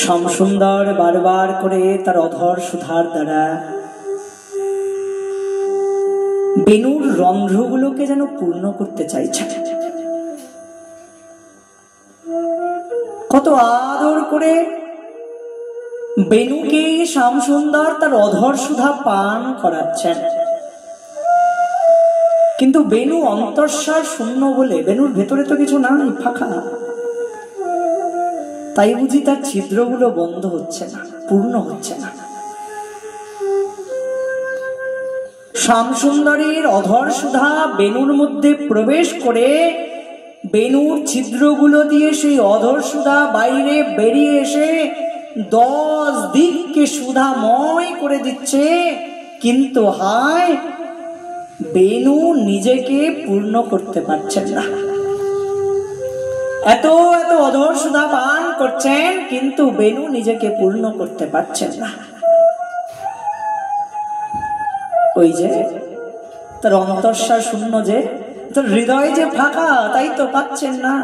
শ্যামসুন্দর বারবার করে তার অধর সুধার দ্বারা বেণুর রন্ধ্রগুলোকে যেন পূর্ণ করতে চাইছে। কত আদর করে বেণুকে শ্যামসুন্দর তার অধর সুধা পান করাচ্ছেন, কিন্তু বেণু অন্তঃসার শূন্য বলে, বেণুর ভেতরে তো কিছু নাই, ফাঁকা, তাই বুঝি তার ছিদ্রগুলো বন্ধ হচ্ছে না, পূর্ণ হচ্ছে না। শ্যামসুন্দরের অধর সুধা বেণুর মধ্যে প্রবেশ করে বেণুর ছিদ্রগুলো দিয়ে সেই অধর সুধা বাইরে বেরিয়ে এসে 10 দিককে সুধাময় করে দিচ্ছে, কিন্তু হায়, বেণু নিজেকে পূর্ণ করতে পারছেন না। এত এত অধর সুধা পান করছেন, কিন্তু বেণু নিজেকে পূর্ণ করতে পারছেন না। ওই যে তার অন্তঃসার শূন্য, যে তার হৃদয় যে ফাঁকা, তাই তো পাচ্ছেন না।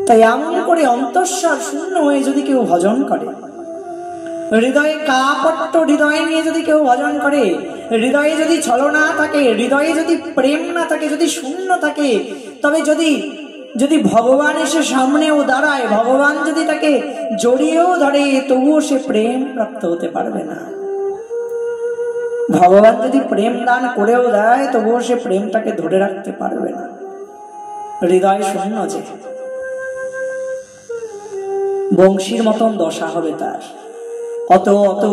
তাই এমন করে অন্তঃসার শূন্য হয়ে যদি কেউ ভজন করে, হৃদয়ে কাপট্য হৃদয় নিয়ে যদি কেউ ভজন করে, হৃদয়ে যদি ছলনা থাকে, হৃদয়ে যদি প্রেম না থাকে, যদি শূন্য থাকে, তবে যদি ভগবান এসে সামনেও দাঁড়ায়, ভগবান যদি তাকে জড়িয়েও ধরে, তবুও সে প্রেম প্রাপ্ত হতে পারবে না। ভগবান যদি প্রেম দান করেও দেয়, তবুও সে প্রেমটাকে ধরে রাখতে পারবে না। হৃদয় শূন্য, যে বংশীর মতন দশা হবে তার। অত অত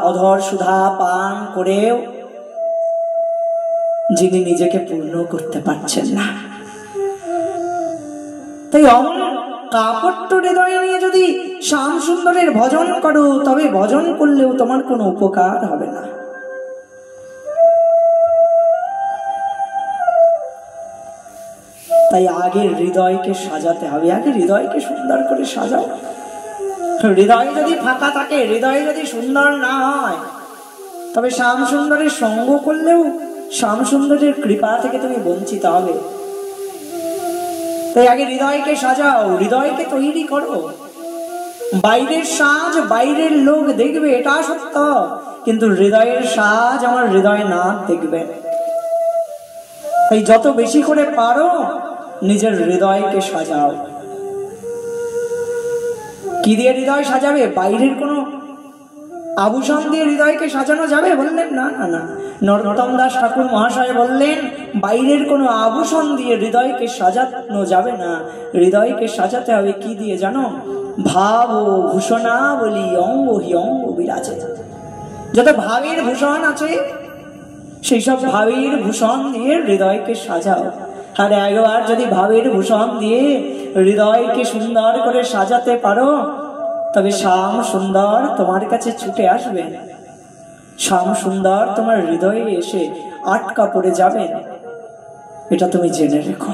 অধর সুধা পান করেও যিনি নিজেকে পূর্ণ করতে পারছেন না। তাই অমন কাপট্য হৃদয় নিয়ে যদি শ্যামসুন্দরের ভজন করো, তবে ভজন করলেও তোমার কোনো উপকার হবে না। তাই আগে হৃদয়কে সাজাতে হবে, আগে হৃদয়কে সুন্দর করে সাজাও। হৃদয় যদি ফাঁকা থাকে, হৃদয় যদি সুন্দর না হয়, তবে শ্যামসুন্দরের সঙ্গ করলেও শ্যামসুন্দরের কৃপা থেকে তুমি বঞ্চিত হবে। তাই আগে হৃদয়কে সাজাও, হৃদয়কে তৈরি করো। বাইরের সাজ বাইরের লোক দেখবে, এটা সত্য, কিন্তু হৃদয়ের সাজ আমার হৃদয়নাথ দেখবে। তাই যত বেশি করে পারো নিজের হৃদয়কে সাজাও। কি দিয়ে হৃদয় সাজাবে? বাইরের কোনো আভূষণ দিয়ে হৃদয়কে সাজানো যাবে? বললেন না, না, না। নরোত্তম দাস ঠাকুর মহাশয় বললেন, বাইরের কোনো আভূষণ দিয়ে হৃদয়কে সাজানো যাবে না। হৃদয়কে সাজাতে হবে কি দিয়ে জানো? ভাব ও ভূষণা বলি অঙ্গ হি অঙ্গ বিরাজে। যত ভাবের ভূষণ আছে, সেই সব ভাবের ভূষণ দিয়ে হৃদয়কে সাজাও। আর একবার যদি ভাবের ভূষণ দিয়ে হৃদয়কে সুন্দর করে সাজাতে পারো, তবে শ্যাম সুন্দর তোমার কাছে ছুটে আসবে। শ্যাম সুন্দর তোমার হৃদয়ে এসে আটকা পড়ে যাবেন, এটা তুমি জেনে রেখো।